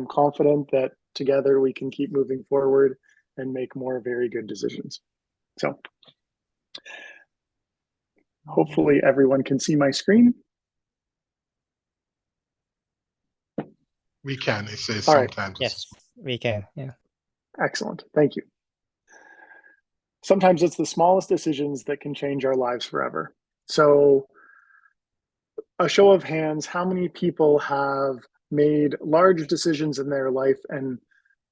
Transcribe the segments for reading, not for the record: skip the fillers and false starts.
confident that together we can keep moving forward and make more very good decisions. So hopefully everyone can see my screen. We can. It says All right. sometimes. Yes, we can. Yeah. Excellent. Thank you. Sometimes it's the smallest decisions that can change our lives forever. So a show of hands, how many people have made large decisions in their life and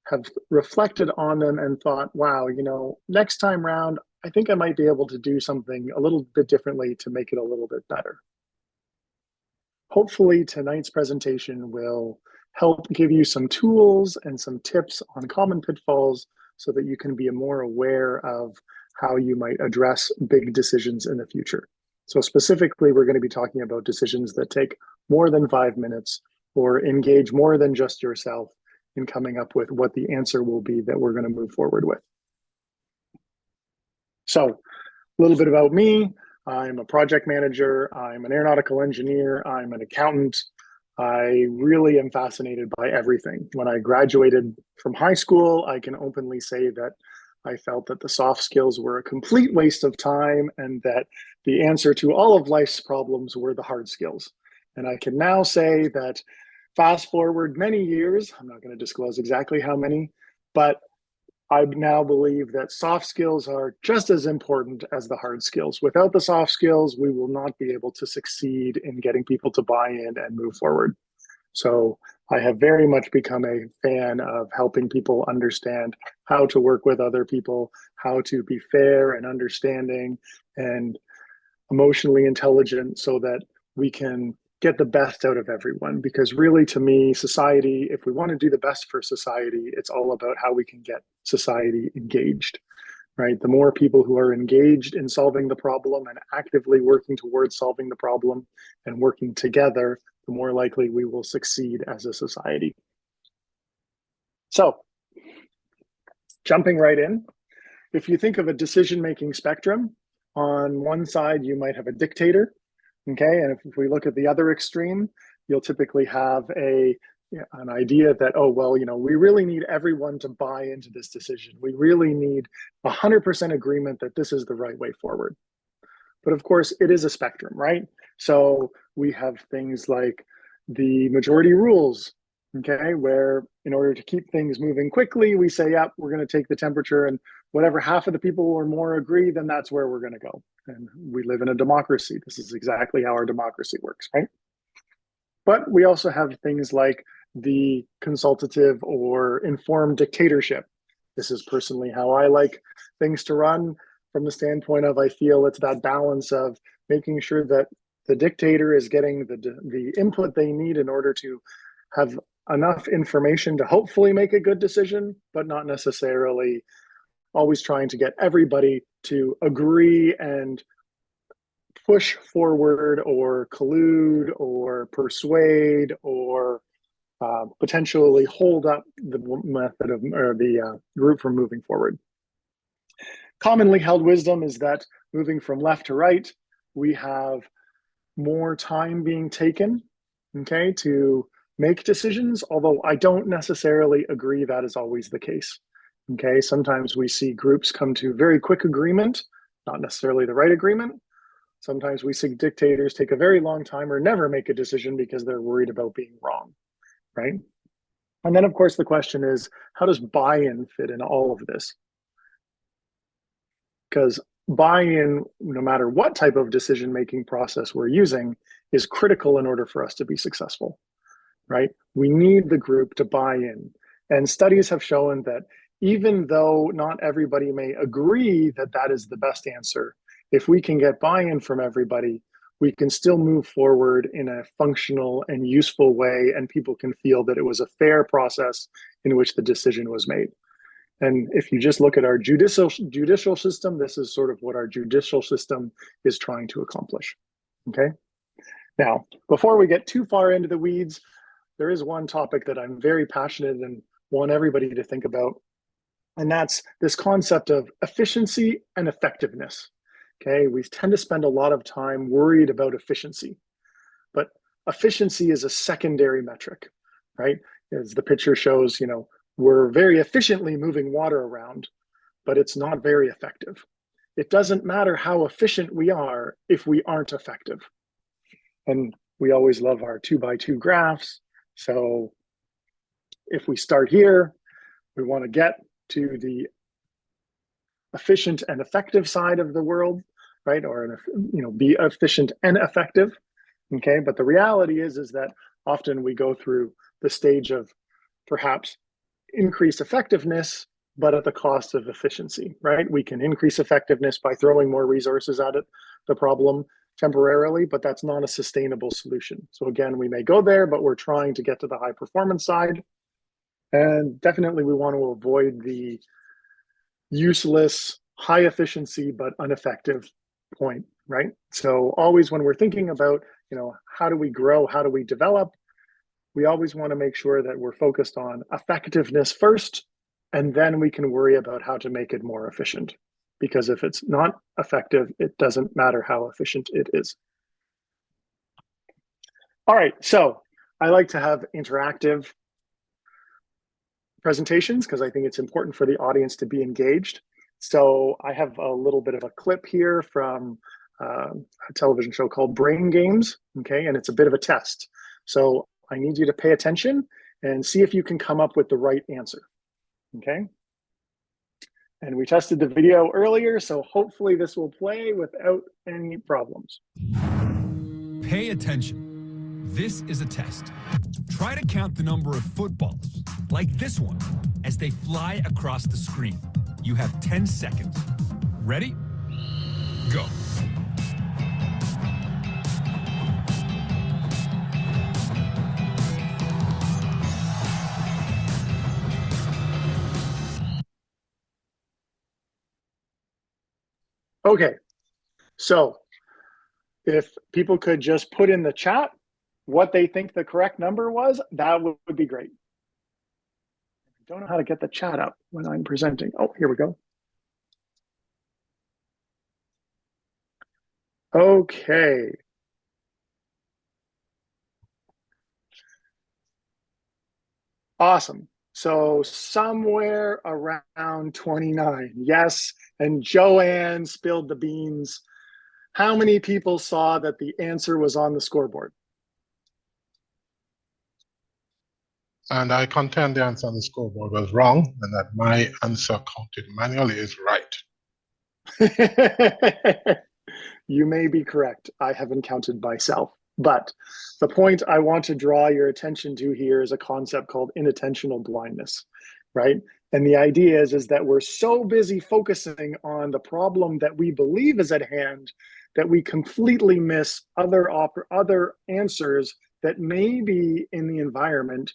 have reflected on them and thought, wow, you know, next time round, I think I might be able to do something a little bit differently to make it a little bit better. Hopefully tonight's presentation will help give you some tools and some tips on common pitfalls so that you can be more aware of how you might address big decisions in the future. So specifically, we're going to be talking about decisions that take more than 5 minutes or engage more than just yourself in coming up with what the answer will be that we're going to move forward with. So a little bit about me. I'm a project manager. I'm an aeronautical engineer. I'm an accountant. I really am fascinated by everything. When I graduated from high school, I can openly say that I felt that the soft skills were a complete waste of time and that the answer to all of life's problems were the hard skills. And I can now say that fast forward many years, I'm not going to disclose exactly how many, but I now believe that soft skills are just as important as the hard skills. Without the soft skills, we will not be able to succeed in getting people to buy in and move forward. So I have very much become a fan of helping people understand how to work with other people, how to be fair and understanding and emotionally intelligent so that we can get the best out of everyone. Because really, to me, society, if we want to do the best for society, it's all about how we can get society engaged, right? The more people who are engaged in solving the problem and actively working towards solving the problem and working together, the more likely we will succeed as a society. So, jumping right in, if you think of a decision-making spectrum, on one side, you might have a dictator. Okay, and if we look at the other extreme, you'll typically have an idea that, oh, well, you know, we really need everyone to buy into this decision. We really need 100% agreement that this is the right way forward. But of course, it is a spectrum, right? So we have things like the majority rules, okay, where in order to keep things moving quickly, we say, yeah, we're going to take the temperature and whatever half of the people or more agree, then that's where we're going to go. And we live in a democracy. This is exactly how our democracy works, right? But we also have things like the consultative or informed dictatorship. This is personally how I like things to run from the standpoint of I feel it's that balance of making sure that the dictator is getting the input they need in order to have enough information to hopefully make a good decision, but not necessarily always trying to get everybody to agree and push forward or collude or persuade or potentially hold up the method of or the group from moving forward. Commonly held wisdom is that moving from left to right, we have more time being taken, okay, to make decisions, although I don't necessarily agree that is always the case. Okay, sometimes we see groups come to very quick agreement, not necessarily the right agreement. Sometimes we see dictators take a very long time or never make a decision because they're worried about being wrong, right? And then of course the question is, how does buy-in fit in all of this? Because buy-in, no matter what type of decision-making process we're using, is critical in order for us to be successful, right? We need the group to buy in. And studies have shown that even though not everybody may agree that that is the best answer, if we can get buy-in from everybody, we can still move forward in a functional and useful way, and people can feel that it was a fair process in which the decision was made. And if you just look at our judicial system, this is sort of what our judicial system is trying to accomplish, okay? Now, before we get too far into the weeds, there is one topic that I'm very passionate and want everybody to think about, and that's this concept of efficiency and effectiveness. Okay, we tend to spend a lot of time worried about efficiency, but efficiency is a secondary metric, right? as the picture shows, we're very efficiently moving water around, but it's not very effective. It doesn't matter how efficient we are if we aren't effective. And we always love our 2x2 graphs. So if we start here, we want to get to the efficient and effective side of the world, right? Or, be efficient and effective. Okay. But the reality is that often we go through the stage of perhaps increase effectiveness, but at the cost of efficiency, right? We can increase effectiveness by throwing more resources at it, the problem temporarily, but that's not a sustainable solution. So again, we may go there, but we're trying to get to the high performance side. And definitely we want to avoid the useless, high efficiency, but ineffective point, right? So always when we're thinking about, how do we grow, how do we develop, we always want to make sure that we're focused on effectiveness first, and then we can worry about how to make it more efficient. Because if it's not effective, it doesn't matter how efficient it is. All right, so I like to have interactive presentations because I think it's important for the audience to be engaged. So I have a little bit of a clip here from a television show called Brain Games, okay? And it's a bit of a test. So I need you to pay attention and see if you can come up with the right answer, okay? And we tested the video earlier, so hopefully this will play without any problems. Pay attention. This is a test. Try to count the number of footballs, like this one, as they fly across the screen. You have 10 seconds. Ready? Go. Okay, so if people could just put in the chat what they think the correct number was, that would be great. I don't know how to get the chat up when I'm presenting. Oh, here we go. Okay. Awesome. So somewhere around 29. Yes, and Joanne spilled the beans. How many people saw that the answer was on the scoreboard? And I contend the answer on the scoreboard was wrong, and that my answer counted manually is right. You may be correct. I haven't counted myself. But the point I want to draw your attention to here is a concept called inattentional blindness, right? And the idea is that we're so busy focusing on the problem that we believe is at hand that we completely miss other answers that may be in the environment,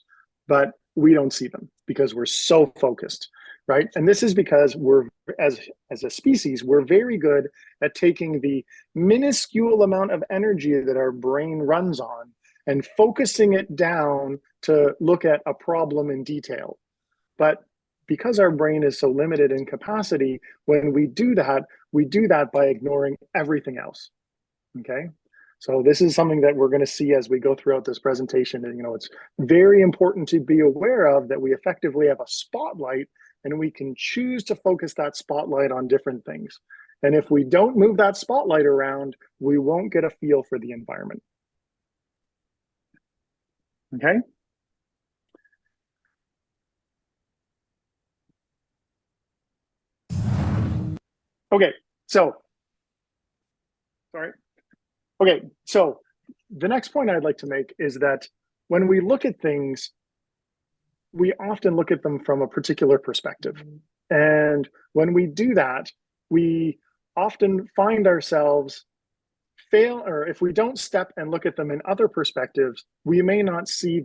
but we don't see them because we're so focused, right? And this is because we're, as a species, we're very good at taking the minuscule amount of energy that our brain runs on and focusing it down to look at a problem in detail. But because our brain is so limited in capacity, when we do that by ignoring everything else, okay? So this is something that we're going to see as we go throughout this presentation. And, it's very important to be aware of that we effectively have a spotlight and we can choose to focus that spotlight on different things. And if we don't move that spotlight around, we won't get a feel for the environment. Okay? Okay, so the next point I'd like to make is that when we look at things, we often look at them from a particular perspective. And when we do that, we often find ourselves or if we don't step and look at them in other perspectives, we may not see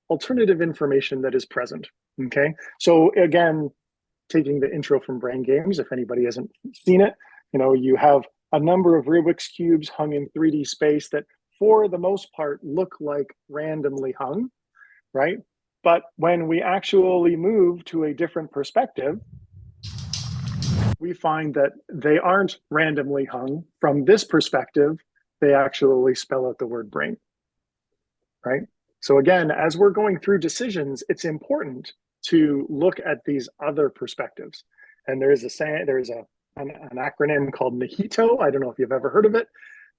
alternative information that is present, okay? So again, taking the intro from Brain Games, if anybody hasn't seen it, you have a number of Rubik's Cubes hung in 3D space that for the most part look like randomly hung, right? But when we actually move to a different perspective, we find that they aren't randomly hung. From this perspective, they actually spell out the word brain, right? So again, as we're going through decisions, it's important to look at these other perspectives. And there is an acronym called NAHITO. I don't know if you've ever heard of it.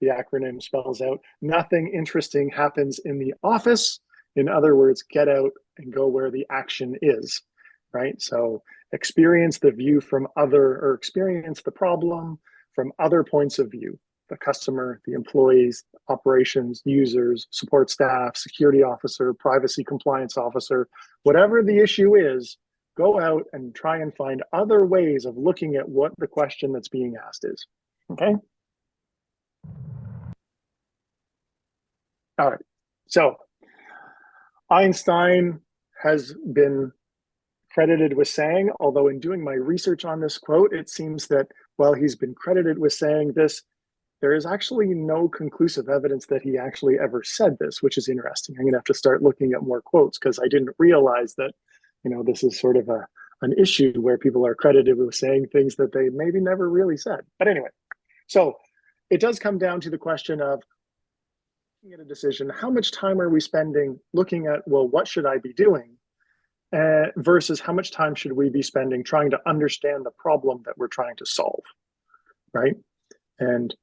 The acronym spells out nothing interesting happens in the office. In other words, get out and go where the action is, right? So experience the view from experience the problem from other points of view: the customer, the employees, operations, users, support staff, security officer, privacy compliance officer, whatever the issue is, go out and try and find other ways of looking at what the question that's being asked is, okay? All right, so Einstein has been credited with saying, although in doing my research on this quote, it seems that while he's been credited with saying this, there is actually no conclusive evidence that he actually ever said this, which is interesting. I'm gonna have to start looking at more quotes because I didn't realize that, this is sort of an issue where people are credited with saying things that they maybe never really said. But anyway, so it does come down to the question of looking at a decision, how much time are we spending looking at, well, what should I be doing? Versus how much time should we be spending trying to understand the problem that we're trying to solve, right? And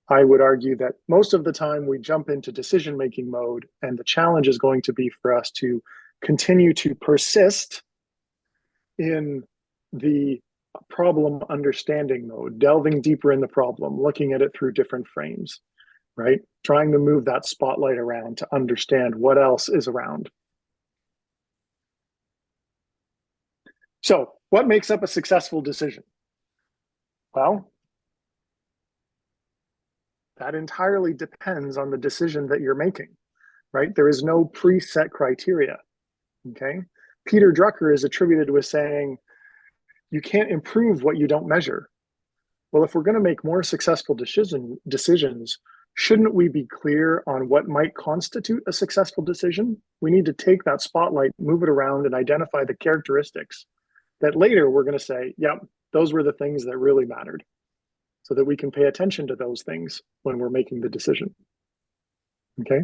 I would argue that most of the time we jump into decision-making mode, and the challenge is going to be for us to continue to persist in the problem understanding mode, delving deeper in the problem, looking at it through different frames, right? Trying to move that spotlight around to understand what else is around. So what makes up a successful decision? Well, that entirely depends on the decision that you're making, right? There is no preset criteria, okay? Peter Drucker is attributed with saying, you can't improve what you don't measure. Well, if we're gonna make more successful decisions, shouldn't we be clear on what might constitute a successful decision? We need to take that spotlight, move it around, and identify the characteristics that later we're gonna say, yep, those were the things that really mattered, so that we can pay attention to those things when we're making the decision, okay?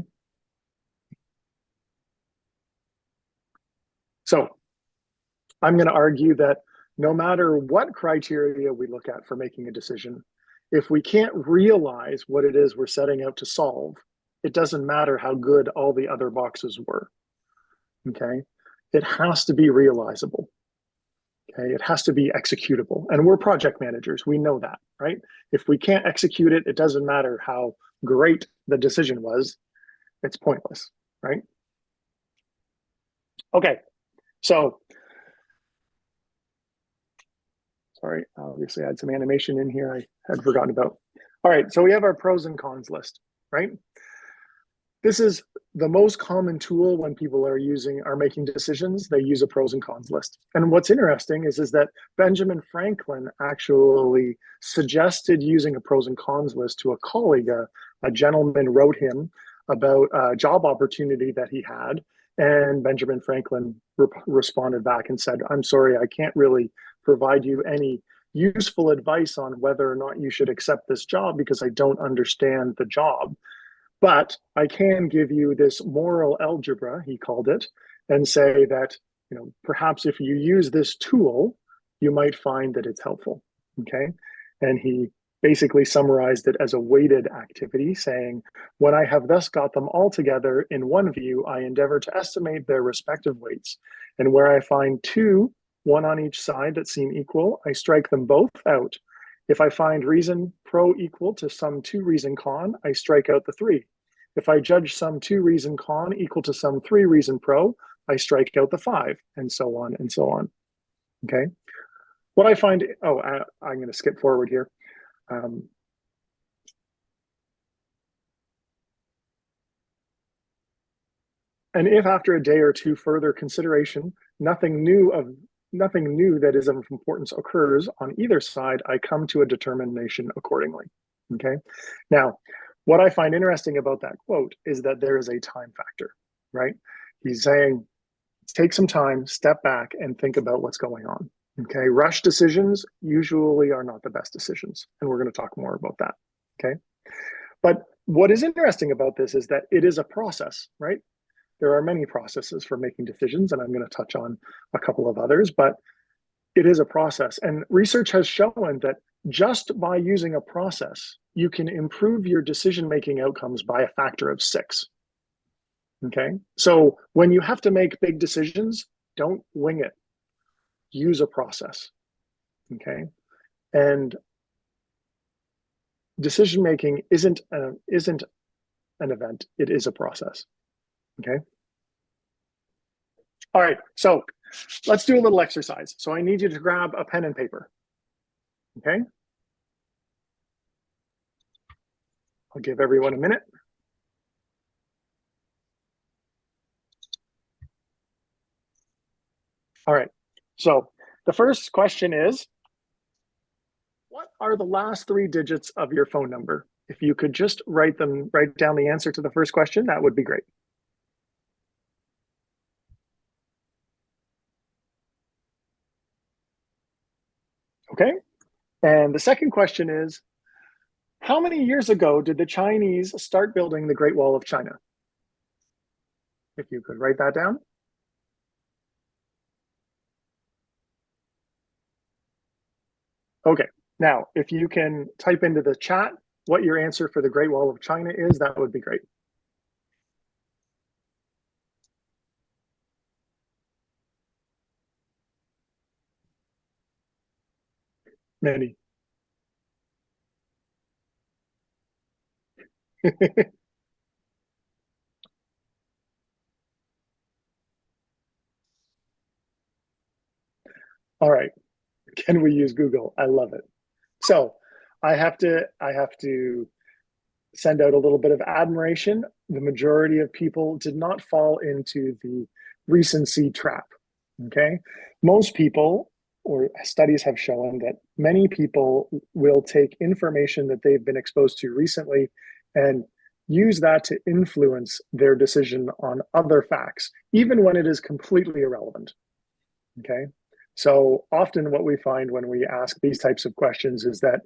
So I'm gonna argue that no matter what criteria we look at for making a decision, if we can't realize what it is we're setting out to solve, it doesn't matter how good all the other boxes were, okay? It has to be realizable. Okay, it has to be executable. And we're project managers, we know that, right? If we can't execute it, it doesn't matter how great the decision was, it's pointless, right? Okay, so, sorry, obviously I had some animation in here I had forgotten about. All right, so we have our pros and cons list, right? This is the most common tool when people are making decisions. They use a pros and cons list. And what's interesting is that Benjamin Franklin actually suggested using a pros and cons list to a colleague. A gentleman wrote him about a job opportunity that he had. And Benjamin Franklin responded back and said, I'm sorry, I can't really provide you any useful advice on whether or not you should accept this job because I don't understand the job. But I can give you this moral algebra, he called it, and say that, perhaps if you use this tool, you might find that it's helpful, okay? And he basically summarized it as a weighted activity, saying, when I have thus got them all together in one view, I endeavor to estimate their respective weights. And where I find two, one on each side, that seem equal, I strike them both out. If I find reason pro equal to some 2 reason con, I strike out the 3. If I judge some 2 reason con equal to some 3 reason pro, I strike out the 5, and so on and so on, okay? What I find, I'm gonna skip forward here. And if after a day or two further consideration, nothing new that is of importance occurs on either side, I come to a determination accordingly, okay? Now, what I find interesting about that quote is that there is a time factor, right? He's saying, take some time, step back, and think about what's going on, okay? Rush decisions usually are not the best decisions, and we're gonna talk more about that, okay? But what is interesting about this is that it is a process, right? there are many processes for making decisions, and I'm going to touch on a couple of others, but it is a process. And research has shown that just by using a process, you can improve your decision-making outcomes by a factor of 6. Okay, so when you have to make big decisions, don't wing it. Use a process. Okay, and decision-making isn't an event, it is a process. Okay. All right, so let's do a little exercise. So I need you to grab a pen and paper. Okay. I'll give everyone a minute. All right, so the first question is, what are the last 3 digits of your phone number? If you could just write down the answer to the first question, that would be great. Okay, and the second question is, how many years ago did the Chinese start building the Great Wall of China? If you could write that down. Okay, now if you can type into the chat what your answer for the Great Wall of China is, that would be great. Many. All right, can we use Google? I love it. So I have to send out a little bit of admiration. The majority of people did not fall into the recency trap. Okay, most people, or studies have shown that many people will take information that they've been exposed to recently and use that to influence their decision on other facts, even when it is completely irrelevant. Okay, so often what we find when we ask these types of questions is that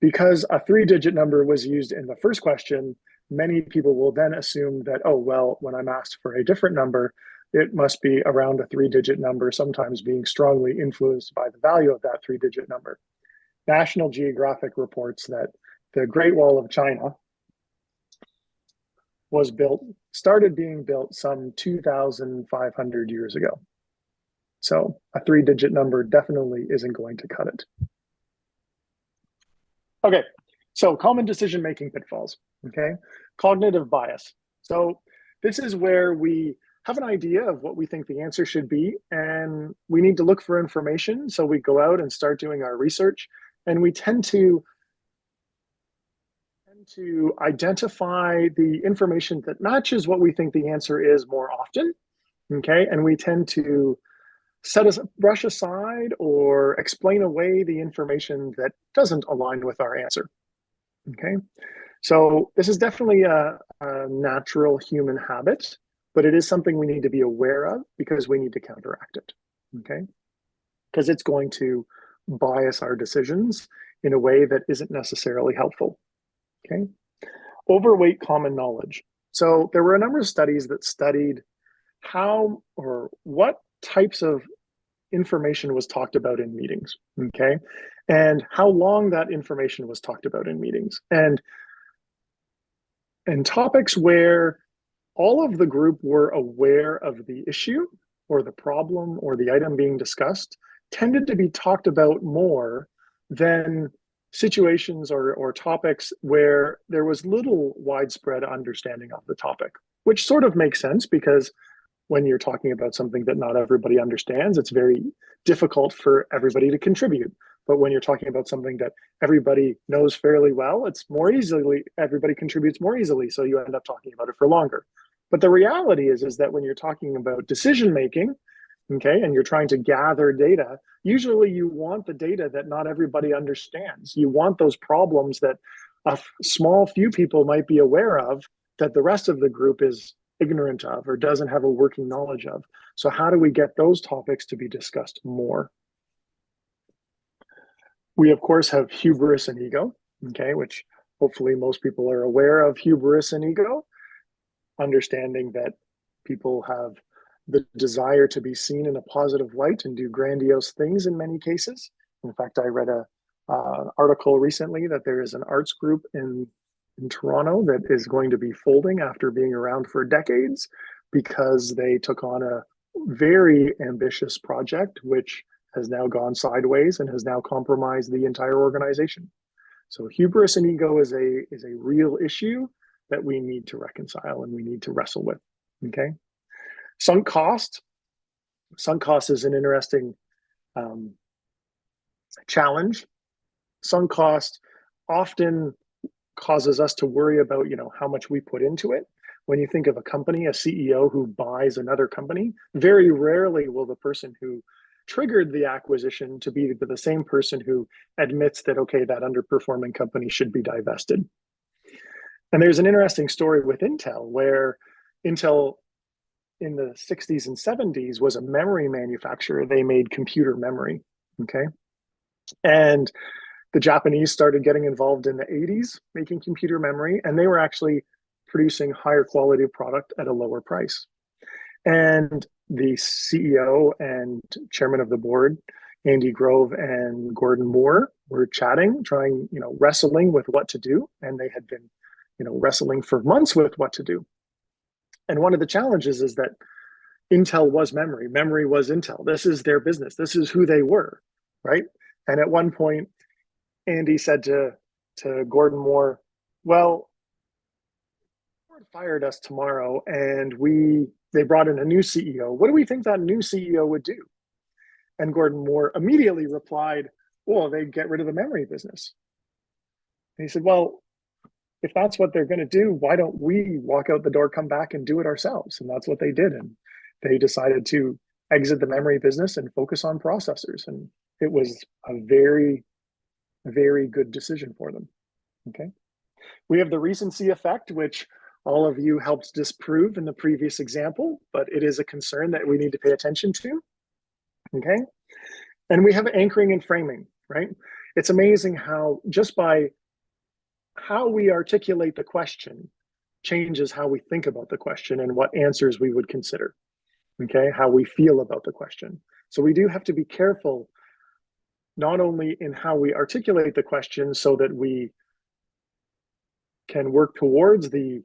because a 3-digit number was used in the first question, many people will then assume that, oh, well, when I'm asked for a different number, it must be around a 3-digit number, sometimes being strongly influenced by the value of that 3-digit number. National Geographic reports that the Great Wall of China started being built some 2,500 years ago. So a 3-digit number definitely isn't going to cut it. Okay, so common decision-making pitfalls, okay? Cognitive bias. So this is where we have an idea of what we think the answer should be, and we need to look for information. So we go out and start doing our research, and we tend to identify the information that matches what we think the answer is more often, okay? And we tend to brush aside or explain away the information that doesn't align with our answer, okay? So this is definitely a natural human habit, but it is something we need to be aware of because we need to counteract it, okay? Because it's going to bias our decisions in a way that isn't necessarily helpful, okay? Overweight common knowledge. So there were a number of studies that studied how or what types of information was talked about in meetings, okay? And how long that information was talked about in meetings. And topics where all of the group were aware of the issue or the problem or the item being discussed tended to be talked about more than situations or topics where there was little widespread understanding of the topic, which sort of makes sense because when you're talking about something that not everybody understands, it's very difficult for everybody to contribute. But when you're talking about something that everybody knows fairly well, it's more easily, everybody contributes more easily. So you end up talking about it for longer. But the reality is that when you're talking about decision-making, okay, and you're trying to gather data, usually you want the data that not everybody understands. You want those problems that a small few people might be aware of that the rest of the group is ignorant of or doesn't have a working knowledge of. So how do we get those topics to be discussed more? We, of course, have hubris and ego, okay, which hopefully most people are aware of hubris and ego, understanding that People have the desire to be seen in a positive light and do grandiose things in many cases. In fact, I read a article recently that there is an arts group in Toronto that is going to be folding after being around for decades because they took on a very ambitious project, which has now gone sideways and has now compromised the entire organization. So hubris and ego is a real issue that we need to reconcile and we need to wrestle with. Okay. Sunk cost. Sunk cost is an interesting challenge. Sunk cost often causes us to worry about, how much we put into it. When you think of a company, a CEO who buys another company, very rarely will the person who triggered the acquisition to be the same person who admits that, okay, that underperforming company should be divested. And there's an interesting story with Intel where Intel in the 60s and 70s was a memory manufacturer. They made computer memory, okay? And the Japanese started getting involved in the 80s making computer memory, and they were actually producing higher quality product at a lower price. And the CEO and chairman of the board, Andy Grove and Gordon Moore, were chatting, trying, wrestling with what to do. And they had been, wrestling for months with what to do. And one of the challenges is that Intel was memory. Memory was Intel. This is their business. This is who they were, right? And at one point, Andy said to Gordon Moore, well, Ford fired us tomorrow and they brought in a new CEO. What do we think that new CEO would do? And Gordon Moore immediately replied, well, they'd get rid of the memory business. And he said, well, if that's what they're going to do, why don't we walk out the door, come back and do it ourselves? And that's what they did. And they decided to exit the memory business and focus on processors. And it was a very, very good decision for them. Okay. We have the recency effect, which all of you helped disprove in the previous example, but it is a concern that we need to pay attention to. Okay. And we have anchoring and framing, right? It's amazing how just by how we articulate the question changes how we think about the question and what answers we would consider. Okay. How we feel about the question. So we do have to be careful, not only in how we articulate the question so that we can work towards a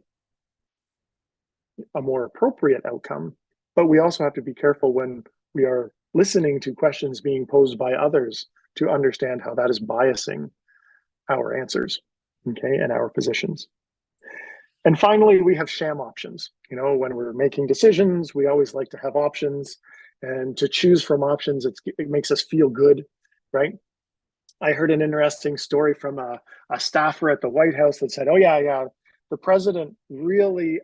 more appropriate outcome, but we also have to be careful when we are listening to questions being posed by others to understand how that is biasing our answers, okay, and our positions. And finally, we have sham options. When we're making decisions, we always like to have options, and to choose from options, it makes us feel good, right? I heard an interesting story from a staffer at the White House that said, oh yeah, the president really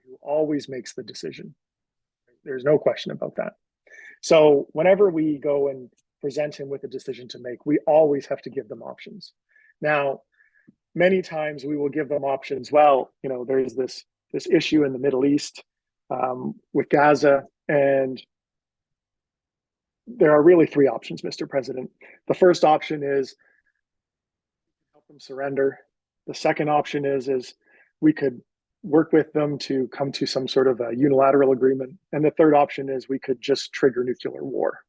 who always makes the decision. There's no question about that. So whenever we go and present him with a decision to make, we always have to give them options. Now, many times we will give them options. Well, there's this issue in the Middle East with Gaza, and there are really three options, Mr. President. The first option is help them surrender. The second option is we could work with them to come to some sort of a unilateral agreement. And the third option is we could just trigger nuclear war,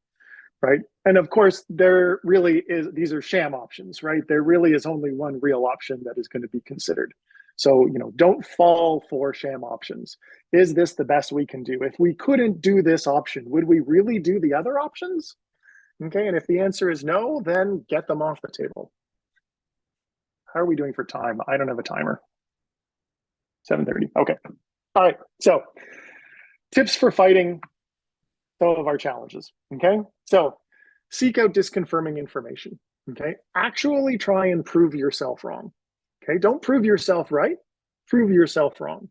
right? And of course, these are sham options, right? There really is only one real option that is going to be considered. So, don't fall for sham options. Is this the best we can do? If we couldn't do this option, would we really do the other options? Okay, and if the answer is no, then get them off the table. How are we doing for time? I don't have a timer. 7:30. Okay. All right. So, tips for fighting some of our challenges. Okay. So, seek out disconfirming information. Okay. Actually try and prove yourself wrong. Okay. Don't prove yourself right. Prove yourself wrong.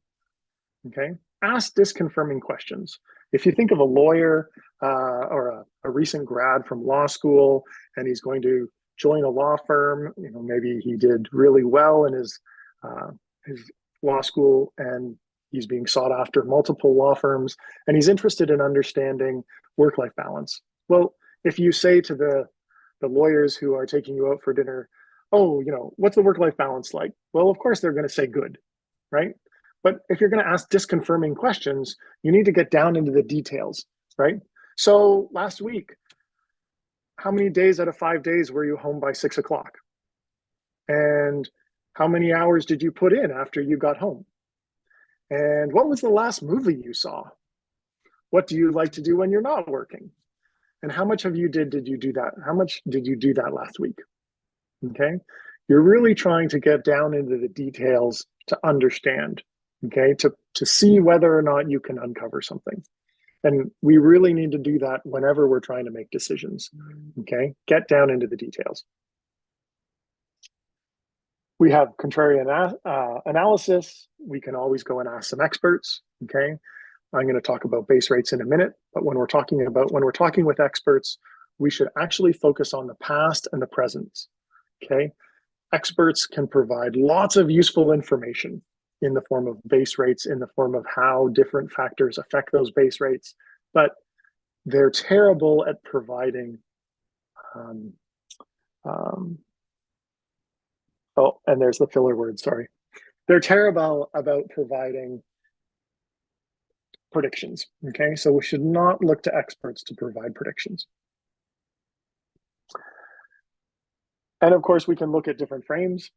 Okay. Ask disconfirming questions. If you think of a lawyer or a recent grad from law school and he's going to join a law firm, maybe he did really well in his law school and he's being sought after multiple law firms and he's interested in understanding work-life balance. Well, if you say to the lawyers who are taking you out for dinner, oh, what's the work-life balance like? Well, of course they're going to say good, right? But if you're going to ask disconfirming questions, you need to get down into the details, right? So last week, how many days out of 5 days were you home by 6 o'clock? And how many hours did you put in after you got home? And what was the last movie you saw? What do you like to do when you're not working? And how much of you did you do that? How much did you do that last week? Okay. You're really trying to get down into the details to understand, okay, to see whether or not you can uncover something. And we really need to do that whenever we're trying to make decisions, okay? Get down into the details. We have contrarian analysis. We can always go and ask some experts, okay? I'm going to talk about base rates in a minute, but when we're talking with experts, we should actually focus on the past and the present, okay? Experts can provide lots of useful information in the form of base rates, in the form of how different factors affect those base rates, but they're terrible at providing oh, and there's the filler word, sorry. They're terrible about providing predictions, okay? So we should not look to experts to provide predictions. And of course, we can look at different frames.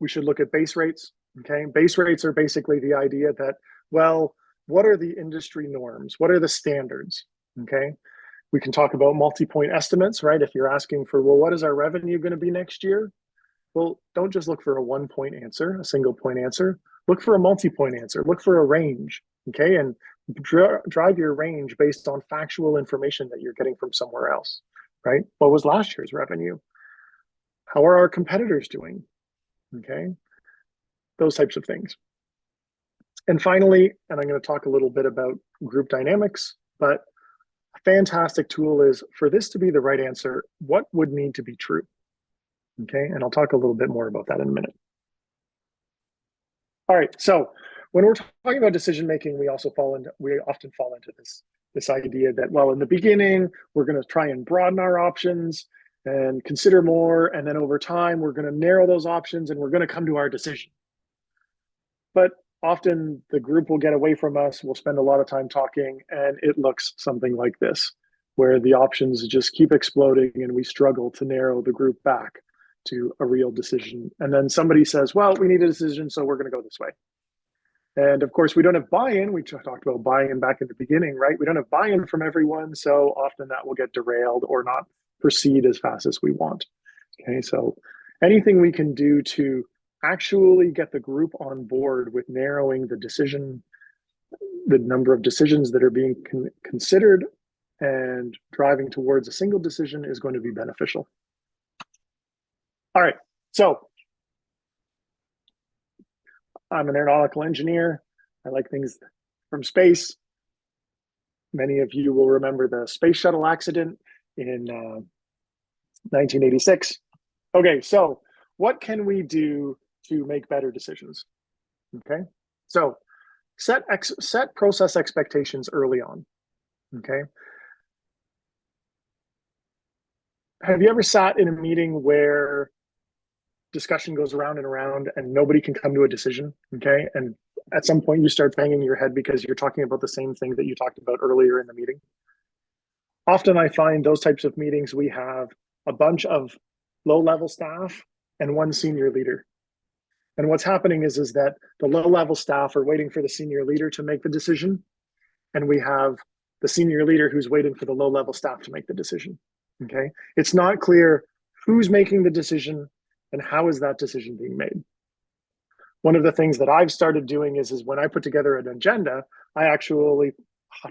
We should look at base rates, okay? Base rates are basically the idea that, well, what are the industry norms? What are the standards, okay? We can talk about multi-point estimates, right? If you're asking for, well, what is our revenue going to be next year? Well, don't just look for a 1-point answer, a single point answer. Look for a multi-point answer. Look for a range, okay? And drive your range based on factual information that you're getting from somewhere else, right? What was last year's revenue? How are our competitors doing? Okay, those types of things. And finally, and I'm going to talk a little bit about group dynamics, but a fantastic tool is for this to be the right answer, what would need to be true? Okay, and I'll talk a little bit more about that in a minute. All right, so when we're talking about decision making, we often fall into this idea that, well, in the beginning, we're going to try and broaden our options and consider more, and then over time, we're going to narrow those options and we're going to come to our decision. But often the group will get away from us, we'll spend a lot of time talking, and it looks something like this, where the options just keep exploding and we struggle to narrow the group back to a real decision. And then somebody says, well, we need a decision, so we're going to go this way. And of course, we don't have buy-in. We talked about buy-in back in the beginning, right? We don't have buy-in from everyone, so often that will get derailed or not proceed as fast as we want. Okay, so anything we can do to actually get the group on board with narrowing the number of decisions that are being considered and driving towards a single decision is going to be beneficial. All right, so I'm an aeronautical engineer. I like things from space. Many of you will remember the space shuttle accident in 1986. Okay, so what can we do to make better decisions? Okay, so set process expectations early on. Okay, have you ever sat in a meeting where discussion goes around and around and nobody can come to a decision? Okay, and at some point you start banging your head because you're talking about the same thing that you talked about earlier in the meeting. Often I find those types of meetings, we have a bunch of low-level staff and one senior leader. And what's happening is that the low-level staff are waiting for the senior leader to make the decision, and we have the senior leader who's waiting for the low-level staff to make the decision. Okay, it's not clear who's making the decision and how is that decision being made. One of the things that I've started doing is when I put together an agenda, I actually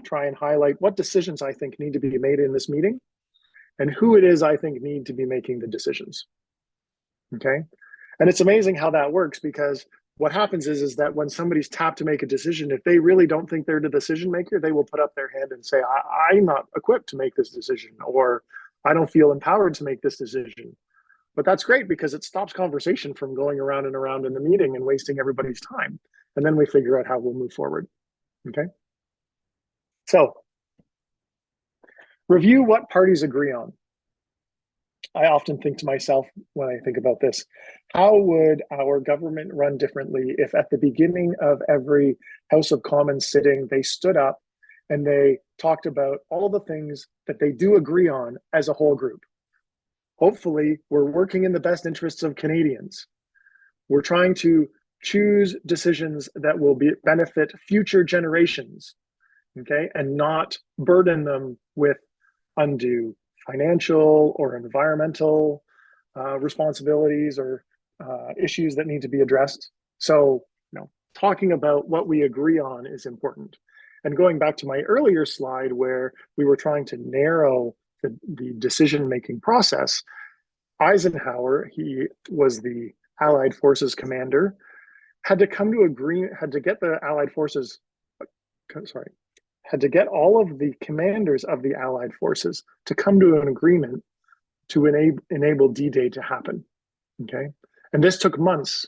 try and highlight what decisions I think need to be made in this meeting and who it is I think need to be making the decisions. Okay, and it's amazing how that works, because what happens is that when somebody's tapped to make a decision, if they really don't think they're the decision maker, they will put up their hand and say, I'm not equipped to make this decision, or I don't feel empowered to make this decision. But that's great because it stops conversation from going around and around in the meeting and wasting everybody's time. And then we figure out how we'll move forward. Okay. So review what parties agree on. I often think to myself when I think about this, how would our government run differently if at the beginning of every House of Commons sitting, they stood up and they talked about all the things that they do agree on as a whole group? Hopefully, we're working in the best interests of Canadians. We're trying to choose decisions that will benefit future generations, okay, and not burden them with undue financial or environmental responsibilities or issues that need to be addressed. So, talking about what we agree on is important. And going back to my earlier slide where we were trying to narrow the decision-making process, Eisenhower, he was the Allied Forces commander, had to come to agree, had to get the Allied Forces, had to get all of the commanders of the Allied forces to come to an agreement to enable D-Day to happen, okay? And this took months.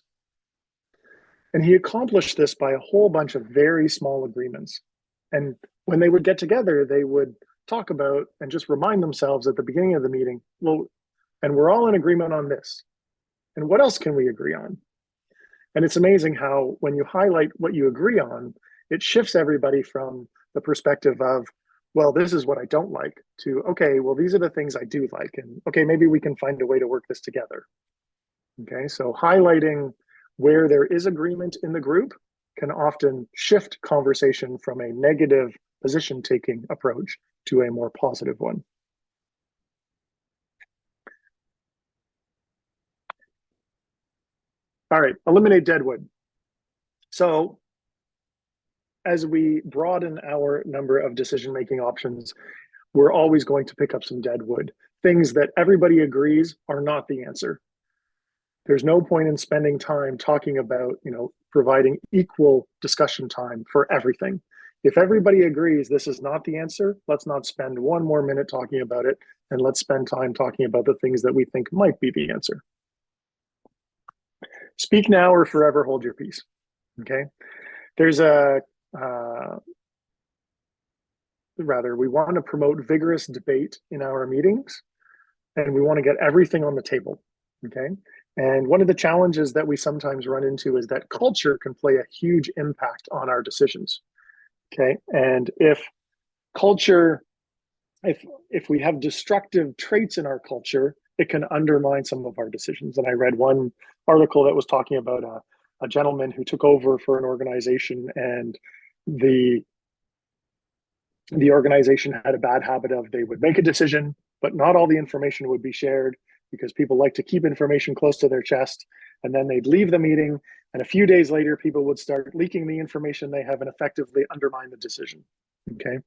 And he accomplished this by a whole bunch of very small agreements. And when they would get together, they would talk about and just remind themselves at the beginning of the meeting, well, and we're all in agreement on this. And what else can we agree on? And it's amazing how when you highlight what you agree on, it shifts everybody from the perspective of, well, this is what I don't like, to, okay, well, these are the things I do like. And okay, maybe we can find a way to work this together. Okay, so highlighting where there is agreement in the group can often shift conversation from a negative position-taking approach to a more positive one. All right, eliminate deadwood. So as we broaden our number of decision-making options, we're always going to pick up some deadwood. Things that everybody agrees are not the answer. There's no point in spending time talking about, providing equal discussion time for everything. If everybody agrees this is not the answer, let's not spend one more minute talking about it, and let's spend time talking about the things that we think might be the answer. Speak now or forever hold your peace, okay? There's we want to promote vigorous debate in our meetings, and we want to get everything on the table, okay? And one of the challenges that we sometimes run into is that culture can play a huge impact on our decisions, okay? And if we have destructive traits in our culture, it can undermine some of our decisions. And I read one article that was talking about a gentleman who took over for an organization, and the organization had a bad habit of, they would make a decision, but not all the information would be shared, because people like to keep information close to their chest. And then they'd leave the meeting, and a few days later, people would start leaking the information they have and effectively undermine the decision, okay?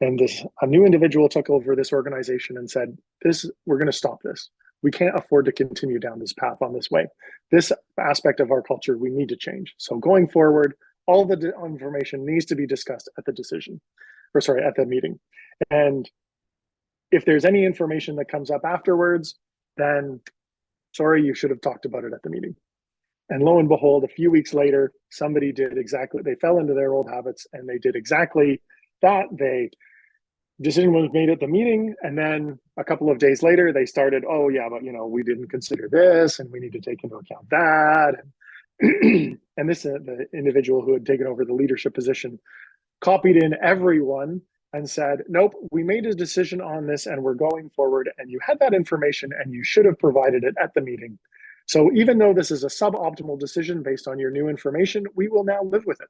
And a new individual took over this organization and said, we're gonna stop this. We can't afford to continue down this path on this way. This aspect of our culture, we need to change. So going forward, all the information needs to be discussed at the meeting. And if there's any information that comes up afterwards, then sorry, you should have talked about it at the meeting. And lo and behold, a few weeks later, somebody did exactly, they fell into their old habits and they did exactly that. Decision was made at the meeting, and then a couple of days later, they started, oh yeah, but we didn't consider this, and we need to take into account that. And this, the individual who had taken over the leadership position, copied in everyone and said, nope, we made a decision on this and we're going forward, and you had that information and you should have provided it at the meeting. So even though this is a suboptimal decision based on your new information, we will now live with it.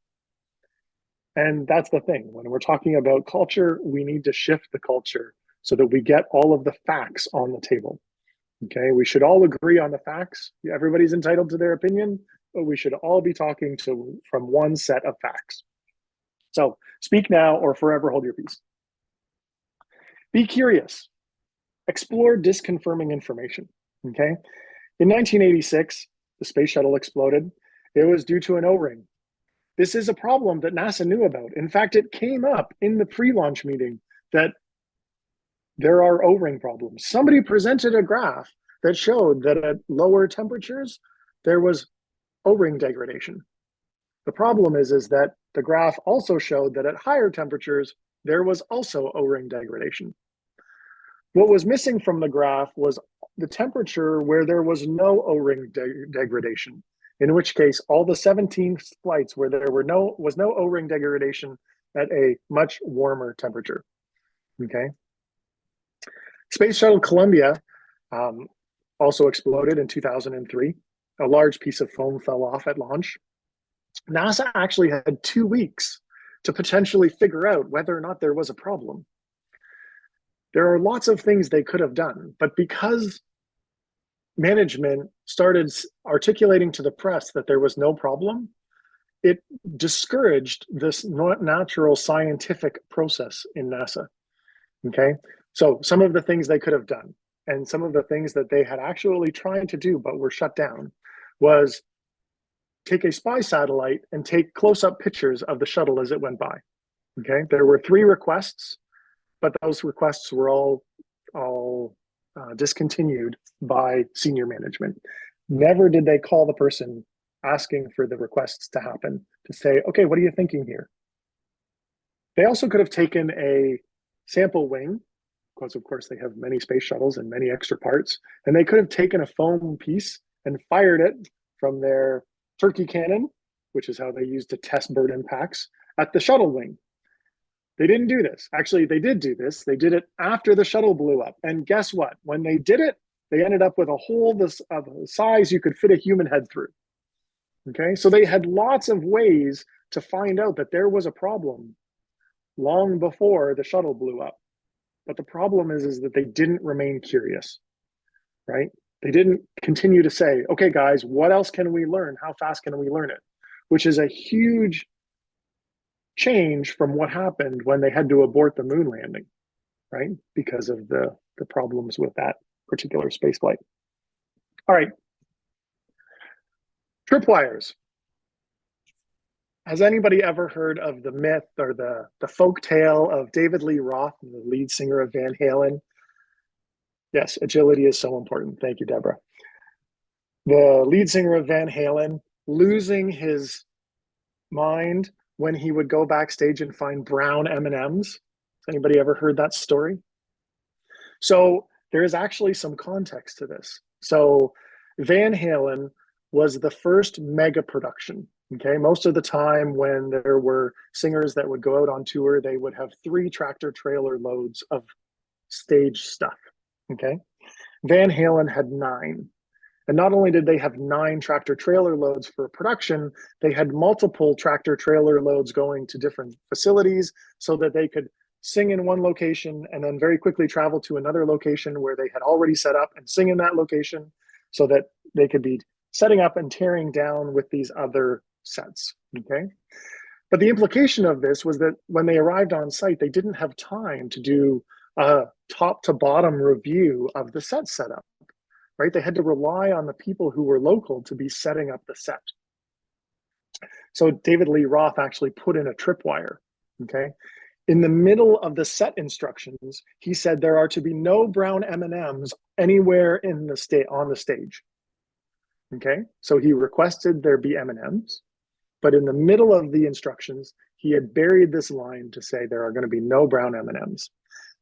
And that's the thing. When we're talking about culture, we need to shift the culture so that we get all of the facts on the table. Okay, we should all agree on the facts. Everybody's entitled to their opinion, but we should all be talking from one set of facts. So speak now or forever hold your peace. Be curious. Explore disconfirming information, okay? In 1986, the space shuttle exploded. It was due to an O-ring. This is a problem that NASA knew about. In fact, it came up in the pre-launch meeting that there are O-ring problems. Somebody presented a graph that showed that at lower temperatures, there was O-ring degradation. The problem is that the graph also showed that at higher temperatures, there was also O-ring degradation. What was missing from the graph was the temperature where there was no O-ring degradation, in which case all the 17 flights where there was no O-ring degradation at a much warmer temperature. Okay. Space Shuttle Columbia also exploded in 2003. A large piece of foam fell off at launch. NASA actually had 2 weeks to potentially figure out whether or not there was a problem. There are lots of things they could have done, but because management started articulating to the press that there was no problem, it discouraged this natural scientific process in NASA. Okay, so some of the things they could have done, and some of the things that they had actually tried to do but were shut down, was take a spy satellite and take close-up pictures of the shuttle as it went by. Okay, there were 3 requests, but those requests were all discontinued by senior management. Never did they call the person asking for the requests to happen to say, okay, what are you thinking here? They also could have taken a sample wing, because of course they have many space shuttles and many extra parts, and they could have taken a foam piece and fired it from their turkey cannon, which is how they used to test bird impacts, at the shuttle wing. They didn't do this. Actually, they did do this. They did it after the shuttle blew up. And guess what? When they did it, they ended up with a hole this of a size you could fit a human head through. Okay, so they had lots of ways to find out that there was a problem long before the shuttle blew up. But the problem is that they didn't remain curious, right? They didn't continue to say, okay, guys, what else can we learn? How fast can we learn it? Which is a huge change from what happened when they had to abort the moon landing, right? Because of the problems with that particular space flight. All right. Tripwires. Has anybody ever heard of the myth or the folk tale of David Lee Roth, the lead singer of Van Halen? Yes, agility is so important. Thank you, Deborah. The lead singer of Van Halen losing his mind when he would go backstage and find brown M&Ms. Has anybody ever heard that story? So there is actually some context to this. So Van Halen was the first mega production. Okay, most of the time when there were singers that would go out on tour, they would have 3 tractor trailer loads of stage stuff. Okay, Van Halen had 9. And not only did they have 9 tractor trailer loads for production, they had multiple tractor trailer loads going to different facilities so that they could sing in one location and then very quickly travel to another location where they had already set up and sing in that location so that they could be setting up and tearing down with these other sets, okay? But the implication of this was that when they arrived on site, they didn't have time to do a top to bottom review of the set setup, right? They had to rely on the people who were local to be setting up the set. So David Lee Roth actually put in a tripwire, okay? In the middle of the set instructions, he said there are to be no brown M&Ms anywhere in the on the stage. Okay, so he requested there be M&Ms, but in the middle of the instructions, he had buried this line to say there are going to be no brown M&Ms.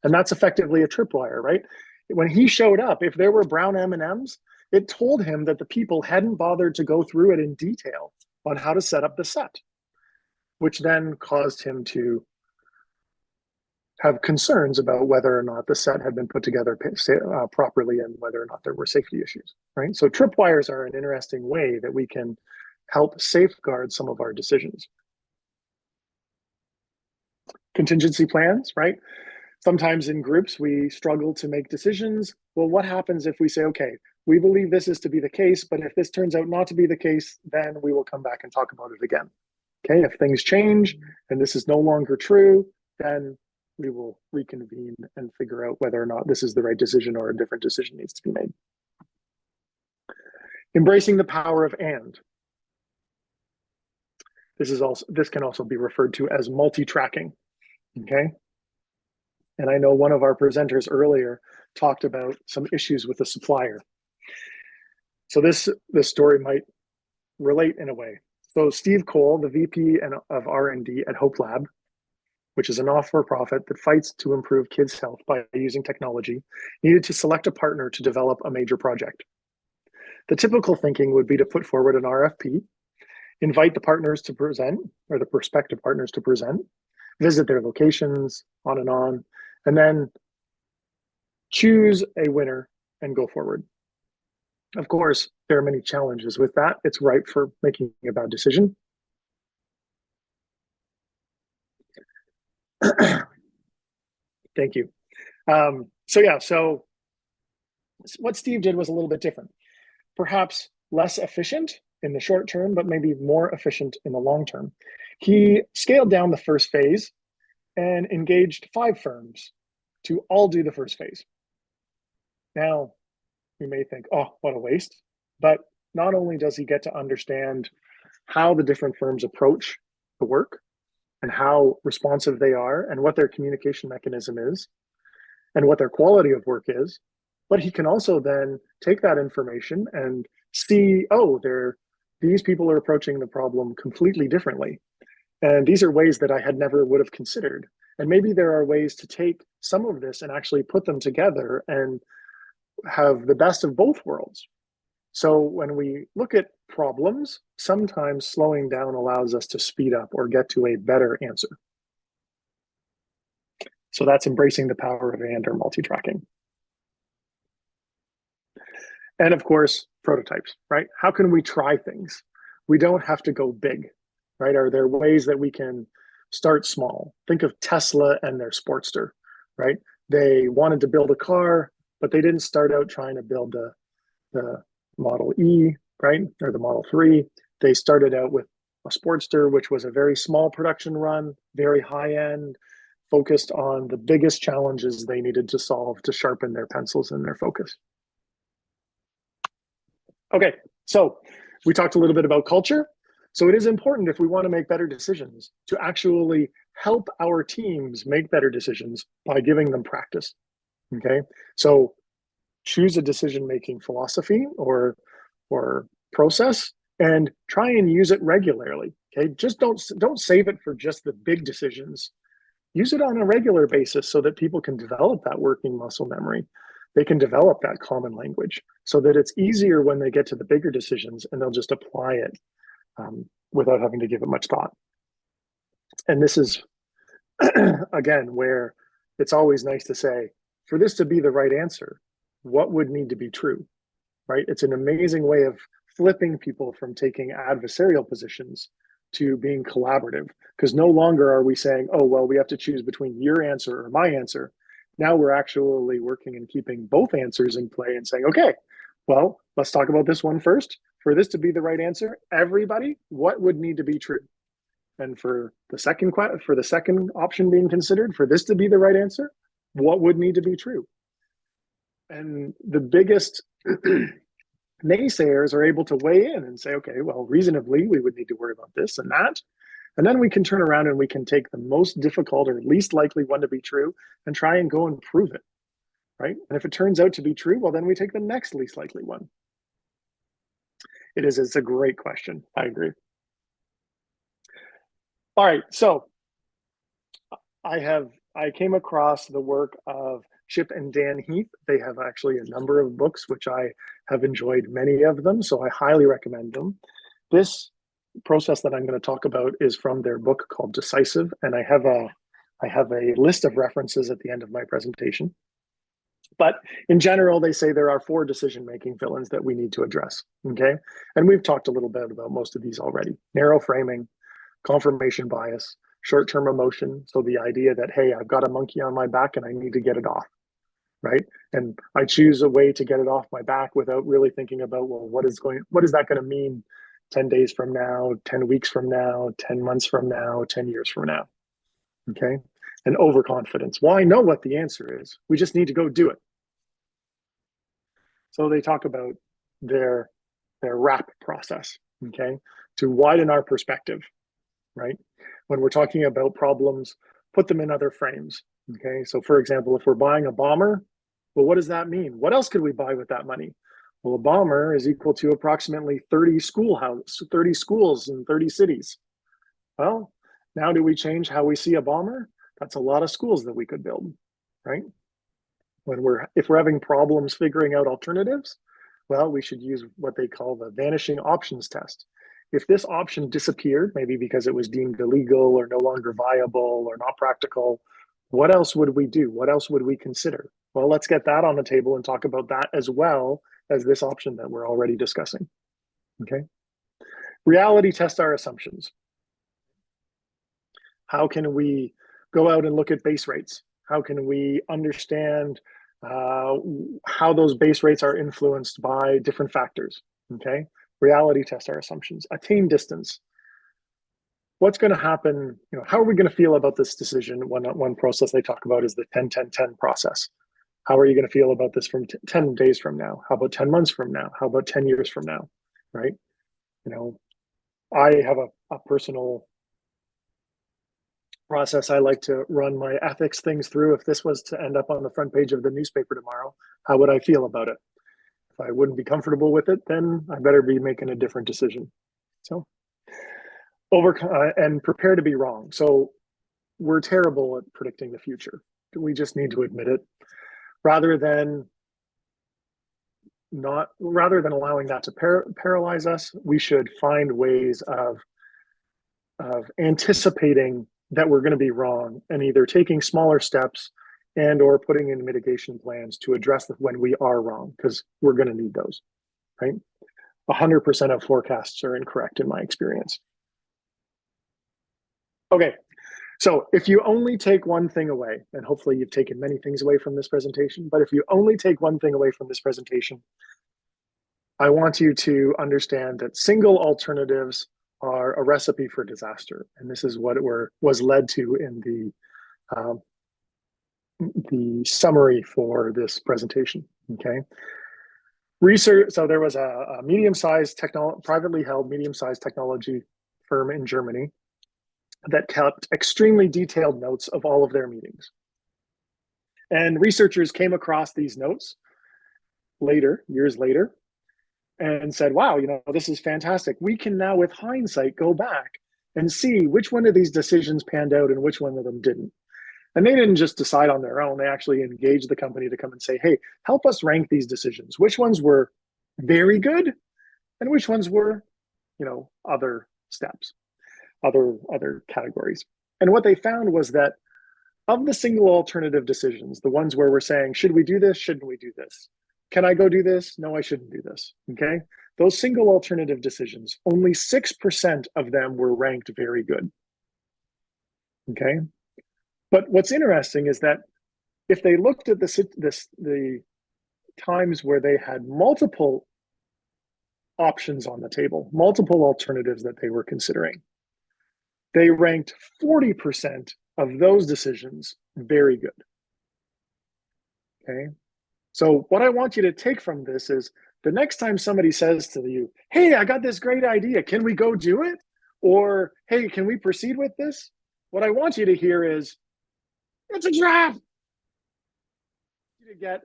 And that's effectively a tripwire, right? When he showed up, if there were brown M&Ms, it told him that the people hadn't bothered to go through it in detail on how to set up the set, which then caused him to have concerns about whether or not the set had been put together properly and whether or not there were safety issues, right? So tripwires are an interesting way that we can help safeguard some of our decisions. Contingency plans, right? Sometimes in groups, we struggle to make decisions. Well, what happens if we say, okay, we believe this is to be the case, but if this turns out not to be the case, then we will come back and talk about it again. Okay, if things change and this is no longer true, then we will reconvene and figure out whether or not this is the right decision or a different decision needs to be made. Embracing the power of and. This can also be referred to as multi-tracking, okay? And I know one of our presenters earlier talked about some issues with the supplier. So this story might relate in a way. So Steve Cole, the VP of R&D at Hope Lab, which is a not-for-profit that fights to improve kids' health by using technology, needed to select a partner to develop a major project. The typical thinking would be to put forward an RFP, invite the partners to present, or the prospective partners to present, visit their locations, on, and then choose a winner and go forward. Of course, there are many challenges with that. It's ripe for making a bad decision. Thank you. So what Steve did was a little bit different. Perhaps less efficient in the short term, but maybe more efficient in the long term. He scaled down the first phase and engaged 5 firms to all do the first phase. Now, you may think, oh, what a waste. But not only does he get to understand how the different firms approach the work and how responsive they are and what their communication mechanism is and what their quality of work is, but he can also then take that information and see, oh, these people are approaching the problem completely differently. And these are ways that I had never would have considered. And maybe there are ways to take some of this and actually put them together and have the best of both worlds. So when we look at problems, sometimes slowing down allows us to speed up or get to a better answer. So that's embracing the power of and or multi-tracking. And of course, prototypes, right? How can we try things? We don't have to go big, right? Are there ways that we can start small? Think of Tesla and their Sportster, right? They wanted to build a car, but they didn't start out trying to build the Model E, right? Or the Model 3. They started out with a Sportster, which was a very small production run, very high end, focused on the biggest challenges they needed to solve to sharpen their pencils and their focus. Okay, so we talked a little bit about culture. So it is important, if we want to make better decisions, to actually help our teams make better decisions by giving them practice. Okay, so choose a decision-making philosophy or process and try and use it regularly. Okay, just don't save it for just the big decisions. Use it on a regular basis so that people can develop that working muscle memory. They can develop that common language so that it's easier when they get to the bigger decisions and they'll just apply it without having to give it much thought. And this is, again, where it's always nice to say, for this to be the right answer, what would need to be true, right? It's an amazing way of flipping people from taking adversarial positions to being collaborative, because no longer are we saying, oh, well, we have to choose between your answer or my answer. Now we're actually working and keeping both answers in play and saying, okay, well, let's talk about this one first. For this to be the right answer, everybody, what would need to be true? And for the second option being considered, for this to be the right answer, what would need to be true? And the biggest naysayers are able to weigh in and say, okay, well, reasonably, we would need to worry about this and that. And then we can turn around and we can take the most difficult or least likely one to be true and try and go and prove it, right? And if it turns out to be true, well, then we take the next least likely one. It's a great question. I agree. All right, so I came across the work of Chip and Dan Heath. They have actually a number of books, which I have enjoyed many of them, so I highly recommend them. This process that I'm going to talk about is from their book called Decisive, and I have a list of references at the end of my presentation. But in general, they say there are 4 decision-making villains that we need to address, okay? And we've talked a little bit about most of these already. Narrow framing, confirmation bias, short-term emotion, so the idea that, hey, I've got a monkey on my back and I need to get it off, right? And I choose a way to get it off my back without really thinking about, well, what is that going to mean 10 days from now, 10 weeks from now, 10 months from now, 10 years from now, okay? And overconfidence. Well, I know what the answer is. We just need to go do it. So they talk about their wrap process, okay? To widen our perspective, right? When we're talking about problems, put them in other frames, okay? So for example, if we're buying a bomber, well, what does that mean? What else could we buy with that money? Well, a bomber is equal to approximately 30 schools in 30 cities. Well, now do we change how we see a bomber? That's a lot of schools that we could build, right? If we're having problems figuring out alternatives, well, we should use what they call the vanishing options test. If this option disappeared, maybe because it was deemed illegal or no longer viable or not practical, what else would we do? What else would we consider? Well, let's get that on the table and talk about that as well as this option that we're already discussing. Okay. Reality test our assumptions. How can we go out and look at base rates? How can we understand how those base rates are influenced by different factors? Okay. Reality test our assumptions. Attain distance. What's going to happen? How are we going to feel about this decision? One process they talk about is the 10-10-10 process. How are you going to feel about this from 10 days from now? How about 10 months from now? How about 10 years from now? Right? I have a personal process I like to run my ethics things through. If this was to end up on the front page of the newspaper tomorrow, how would I feel about it? If I wouldn't be comfortable with it, then I better be making a different decision. So and prepare to be wrong. So we're terrible at predicting the future. We just need to admit it. Rather than allowing that to paralyze us, we should find ways of anticipating that we're going to be wrong and either taking smaller steps and or putting in mitigation plans to address when we are wrong, because we're going to need those, right? 100% of forecasts are incorrect in my experience. Okay, so if you only take one thing away, and hopefully you've taken many things away from this presentation, but if you only take one thing away from this presentation, I want you to understand that single alternatives are a recipe for disaster. And this is what was led to in the summary for this presentation, okay? Research, so there was a privately held medium-sized technology firm in Germany that kept extremely detailed notes of all of their meetings. And researchers came across these notes years later, and said, wow, this is fantastic. We can now, with hindsight, go back and see which one of these decisions panned out and which one of them didn't. And they didn't just decide on their own. They actually engaged the company to come and say, hey, help us rank these decisions. Which ones were very good and which ones were, other steps, other categories. And what they found was that of the single alternative decisions, the ones where we're saying, should we do this? Shouldn't we do this? Can I go do this? No, I shouldn't do this, okay? Those single alternative decisions, only 6% of them were ranked very good, okay? But what's interesting is that if they looked at the times where they had multiple options on the table, multiple alternatives that they were considering, they ranked 40% of those decisions very good, okay? So what I want you to take from this is the next time somebody says to you, hey, I got this great idea, can we go do it? Or, hey, can we proceed with this? What I want you to hear is, it's a trap. I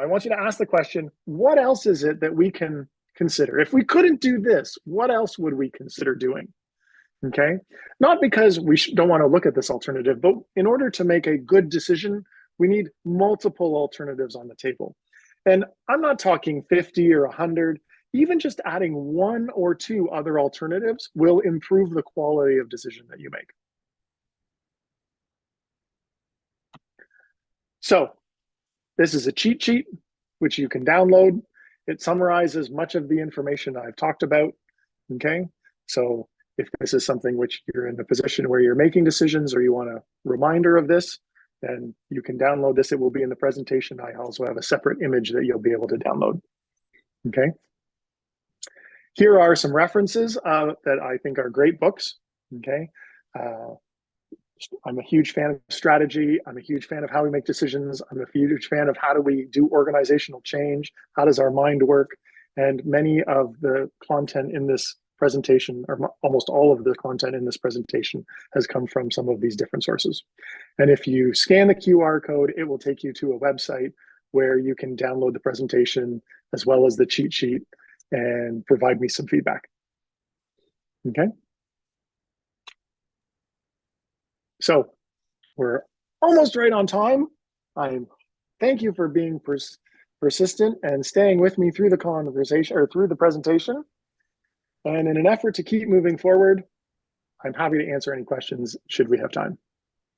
want you to ask the question, what else is it that we can consider? If we couldn't do this, what else would we consider doing? Okay? Not because we don't want to look at this alternative, but in order to make a good decision, we need multiple alternatives on the table. And I'm not talking 50 or 100. Even just adding one or two other alternatives will improve the quality of decision that you make. So this is a cheat sheet, which you can download. It summarizes much of the information I've talked about, okay? So if this is something which you're in the position where you're making decisions or you want a reminder of this, then you can download this. It will be in the presentation. I also have a separate image that you'll be able to download, okay? Here are some references that I think are great books, okay? I'm a huge fan of strategy. I'm a huge fan of how we make decisions. I'm a huge fan of how do we do organizational change? How does our mind work? And many of the content in this presentation, or almost all of the content in this presentation, has come from some of these different sources. And if you scan the QR code, it will take you to a website where you can download the presentation as well as the cheat sheet and provide me some feedback. Okay. So We're almost right on time. Thank you for being persistent and staying with me through the conversation or through the presentation. And in an effort to keep moving forward, I'm happy to answer any questions should we have time.